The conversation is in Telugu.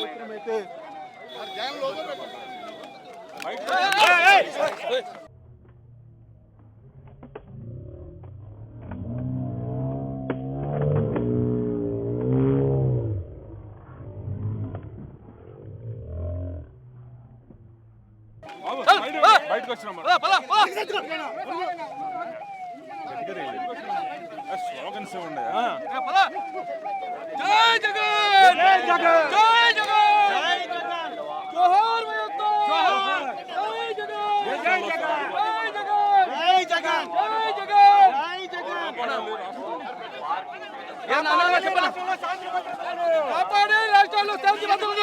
అయితే బయటకు వచ్చినాం స్లోగన్స్ ఉండే జై జగన్ జై జగన్ జై జగన్ జోహార్ వైఎస్ఆర్ జోహార్ జై జగన్ జై జగన్ జై జగన్ జై జగన్ జై జగన్ ఏ నాన్న చెప్పండి కాపాడే రాష్ట్రాల్లో శాంతి భద్రతలు